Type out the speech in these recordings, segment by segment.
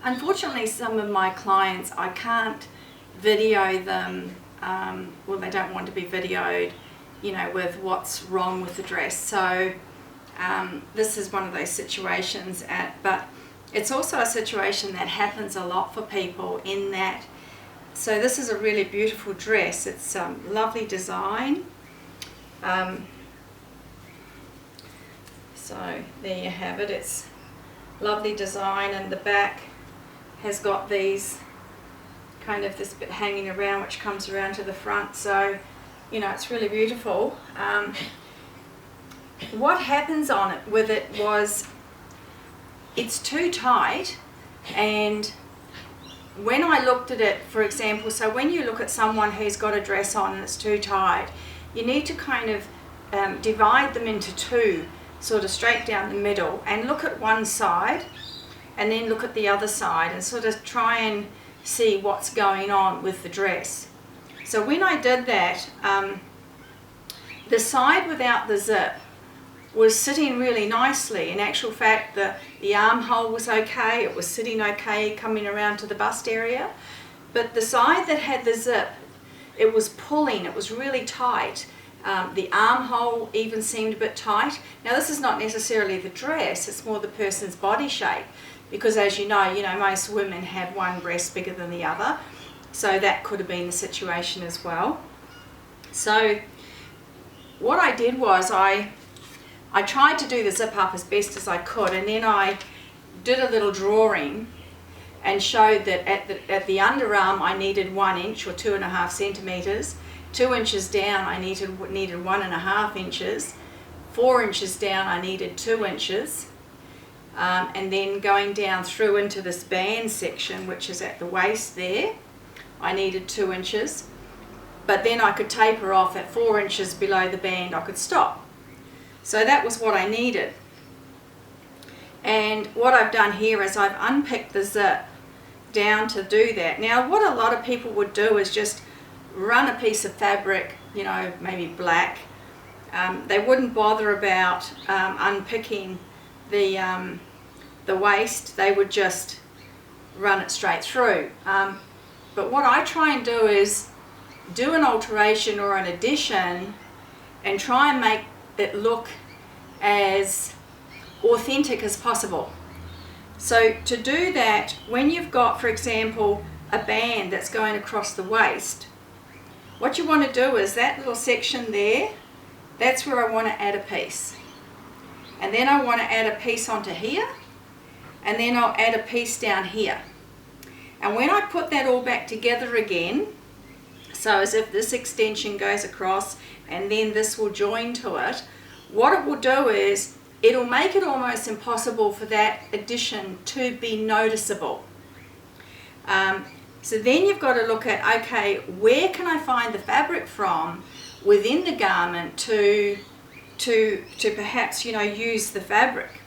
Unfortunately, some of my clients, I can't video them, well, they don't want to be videoed, you know, with what's wrong with the dress. So this is one of those situations, but it's also a situation that happens a lot for people in that. So this is a really beautiful dress. It's lovely design. So there you have it. It's lovely design, and the back has got these kind of this bit hanging around which comes around to the front. So, you know, it's really beautiful. What happens on it with it was it's too tight, and when I looked at it, for example, so when you look at someone who's got a dress on and it's too tight, you need to kind of divide them into two, sort of straight down the middle, and look at one side and then look at the other side and sort of try and see what's going on with the dress. So when I did that, the side without the zip was sitting really nicely. In actual fact, the armhole was okay, it was sitting okay coming around to the bust area, but the side that had the zip, it was pulling, it was really tight. The armhole even seemed a bit tight. Now this is not necessarily the dress, it's more the person's body shape, because as you know, most women have one breast bigger than the other, so that could have been the situation as well. So what I did was I tried to do the zip up as best as I could, and then I did a little drawing and showed that at the underarm I needed 1 inch or 2.5 centimeters. 2 inches down I needed 1.5 inches. 4 inches down I needed 2 inches. And then going down through into this band section, which is at the waist there, I needed 2 inches. But then I could taper off at 4 inches below the band, I could stop. So that was what I needed. And what I've done here is I've unpicked the zip down to do that. Now what a lot of people would do is just run a piece of fabric, maybe black. They wouldn't bother about unpicking the waist. They would just run it straight through. But what I try and do is do an alteration or an addition and try and make it look as authentic as possible. So to do that, when you've got, for example, a band that's going across the waist, what you want to do is that little section there, that's where I want to add a piece. And then I want to add a piece onto here, and then I'll add a piece down here. And when I put that all back together again, so as if this extension goes across and then this will join to it, what it will do is it'll make it almost impossible for that addition to be noticeable. So then you've got to look at, okay, where can I find the fabric from within the garment to perhaps, use the fabric.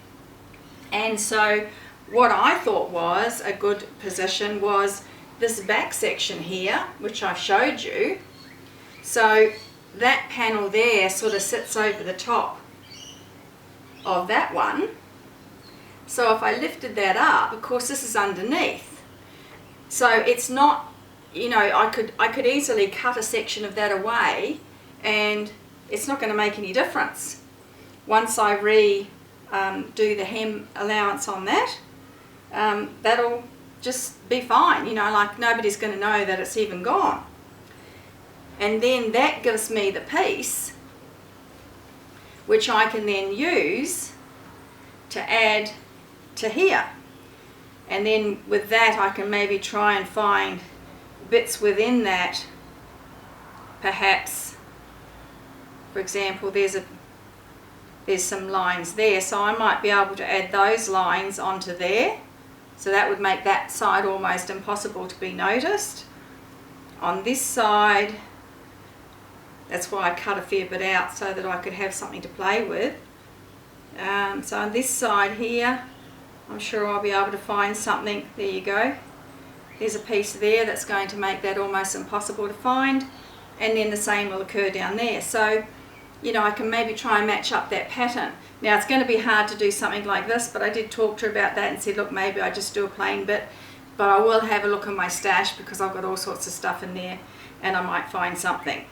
And so what I thought was a good position was this back section here, which I showed you. So that panel there sort of sits over the top of that one. So if I lifted that up, of course this is underneath. So it's not, I could easily cut a section of that away and it's not going to make any difference. Once I do the hem allowance on that, that'll just be fine, like nobody's going to know that it's even gone. And then that gives me the piece which I can then use to add to here. And then with that I can maybe try and find bits within that. Perhaps, for example, there's some lines there, so I might be able to add those lines onto there. So that would make that side almost impossible to be noticed. On this side, that's why I cut a fair bit out so that I could have something to play with. So on this side here, I'm sure I'll be able to find something. There you go. There's a piece there that's going to make that almost impossible to find. And then the same will occur down there. So you know, I can maybe try and match up that pattern. Now it's going to be hard to do something like this, but I did talk to her about that and said, look, maybe I just do a plain bit, but I will have a look in my stash because I've got all sorts of stuff in there and I might find something.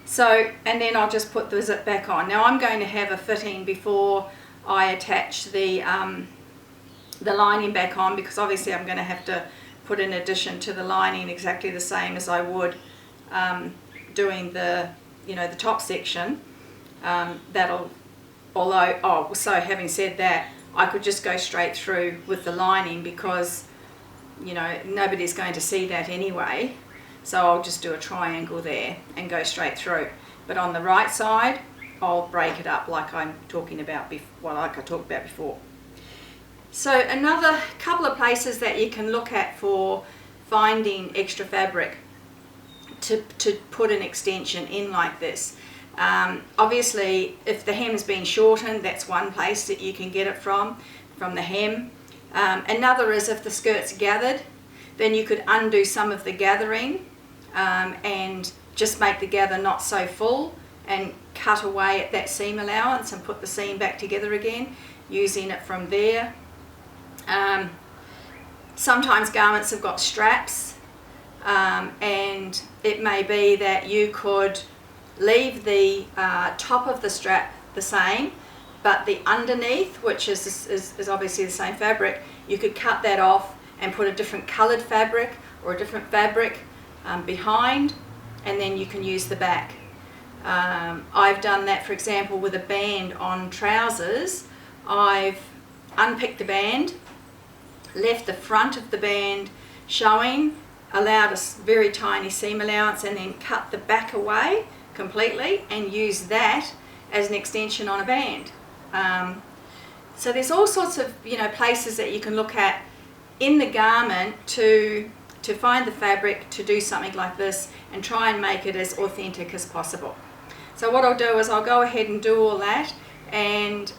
So, and then I'll just put the zip back on. Now I'm going to have a fitting before I attach the lining back on, because obviously I'm going to have to put in addition to the lining exactly the same as I would doing the, you know, the top section. That'll, although, oh, so having said that, I could just go straight through with the lining because, you know, nobody's going to see that anyway. So I'll just do a triangle there and go straight through. But on the right side, I'll break it up like I'm talking about before, like I talked about before. So another couple of places that you can look at for finding extra fabric to put an extension in like this. Obviously, if the hem's been shortened, that's one place that you can get it from the hem. Another is if the skirt's gathered, then you could undo some of the gathering and just make the gather not so full and cut away at that seam allowance and put the seam back together again, using it from there. Sometimes garments have got straps, and it may be that you could leave the top of the strap the same, but the underneath, which is obviously the same fabric, you could cut that off and put a different coloured fabric or a different fabric behind, and then you can use the back. I've done that, for example, with a band on trousers. I've unpicked the band, left the front of the band showing, allowed a very tiny seam allowance, and then cut the back away completely and use that as an extension on a band. So there's all sorts of, you know, places that you can look at in the garment to find the fabric to do something like this and try and make it as authentic as possible. So what I'll do is I'll go ahead and do all that, and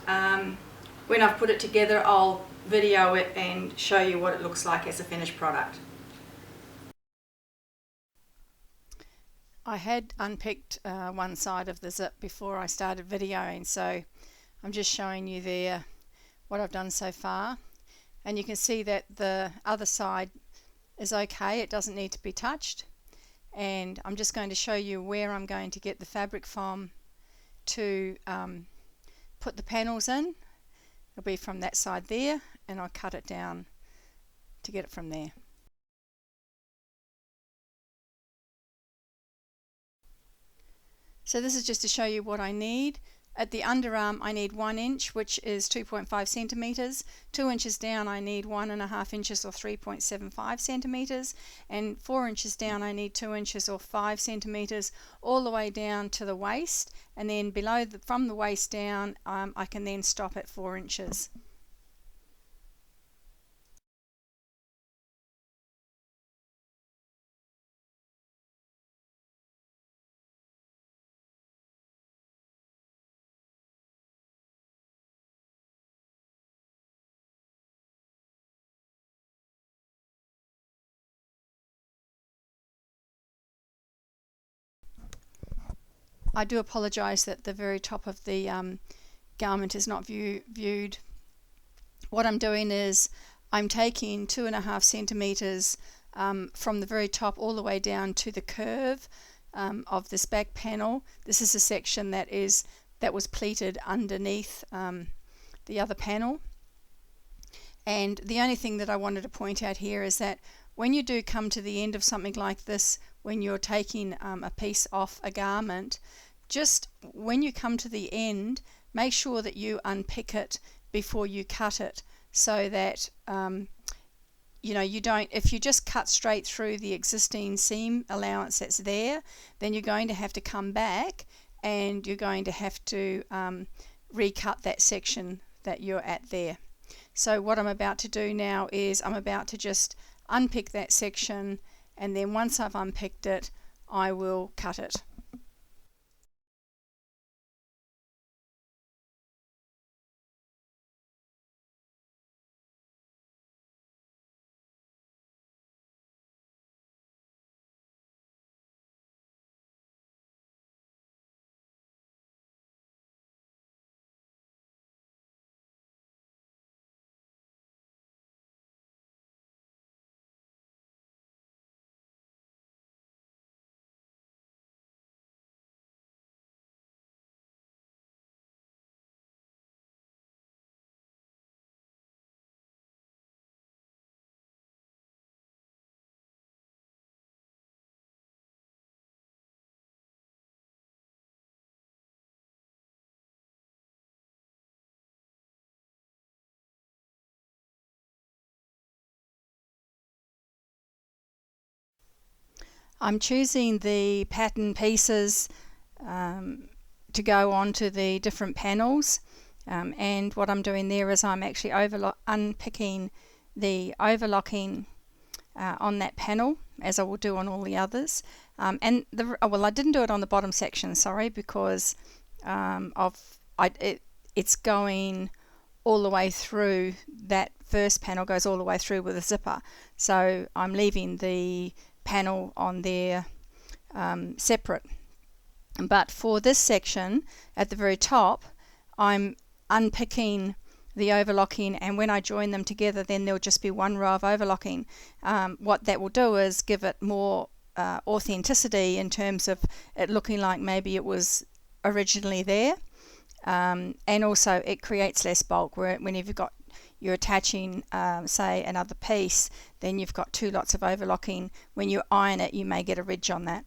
when I've put it together I'll video it and show you what it looks like as a finished product. I had unpicked one side of the zip before I started videoing, so I'm just showing you there what I've done so far, and you can see that the other side is okay, it doesn't need to be touched, and I'm just going to show you where I'm going to get the fabric from to put the panels in. It'll be from that side there, and I'll cut it down to get it from there. So this is just to show you what I need. At the underarm I need 1 inch, which is 2.5 centimeters. 2 inches down I need 1.5 inches or 3.75 centimeters, and 4 inches down I need 2 inches or 5 centimeters, all the way down to the waist, and then below from the waist down I can then stop at 4 inches. I do apologise that the very top of the garment is not viewed. What I'm doing is I'm taking 2.5 centimeters from the very top all the way down to the curve of this back panel. This is a section that was pleated underneath the other panel. And the only thing that I wanted to point out here is that when you do come to the end of something like this, when you're taking a piece off a garment, just when you come to the end, make sure that you unpick it before you cut it, so that you know, you don't, if you just cut straight through the existing seam allowance that's there, then you're going to have to come back and you're going to have to recut that section that you're at there. So what I'm about to do now is I'm about to just unpick that section, and then once I've unpicked it I will cut it. I'm choosing the pattern pieces to go onto the different panels, and what I'm doing there is I'm actually unpicking the overlocking on that panel, as I will do on all the others. I didn't do it on the bottom section, sorry, because it's going all the way through. That first panel goes all the way through with a zipper, so I'm leaving the panel on there separate. But for this section at the very top, I'm unpicking the overlocking, and when I join them together, then there'll just be one row of overlocking. What that will do is give it more authenticity in terms of it looking like maybe it was originally there, and also it creates less bulk. Whenever you're attaching say another piece, then you've got two lots of overlocking. When you iron it, you may get a ridge on that.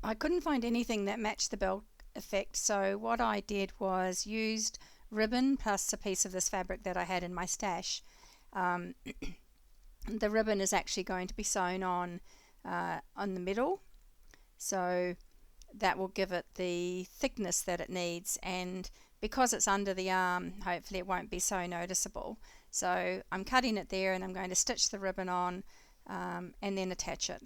I couldn't find anything that matched the belt effect, so what I did was used ribbon plus a piece of this fabric that I had in my stash. Um, the ribbon is actually going to be sewn on the middle, so that will give it the thickness that it needs, and because it's under the arm, hopefully it won't be so noticeable. So I'm cutting it there, and I'm going to stitch the ribbon on and then attach it.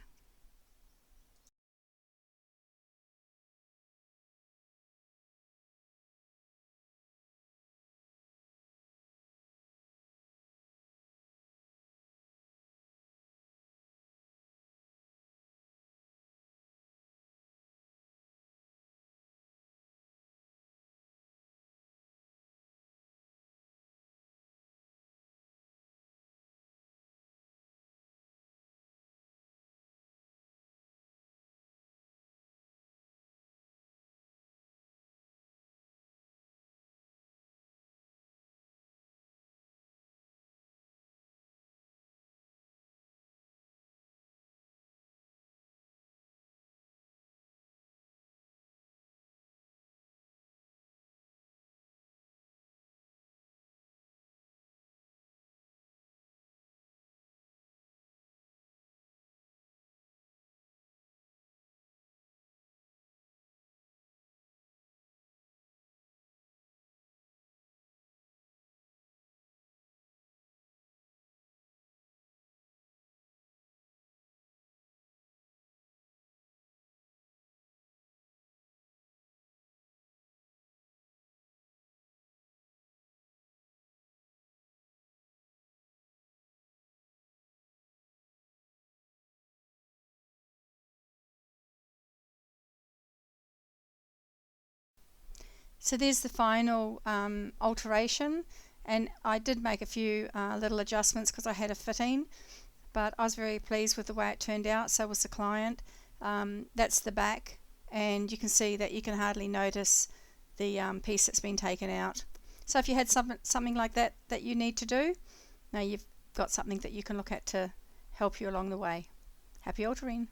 So there's the final alteration, and I did make a few little adjustments because I had a fitting, but I was very pleased with the way it turned out. So was the client. That's the back, and you can see that you can hardly notice the piece that's been taken out. So if you had something like that you need to do, now you've got something that you can look at to help you along the way. Happy altering!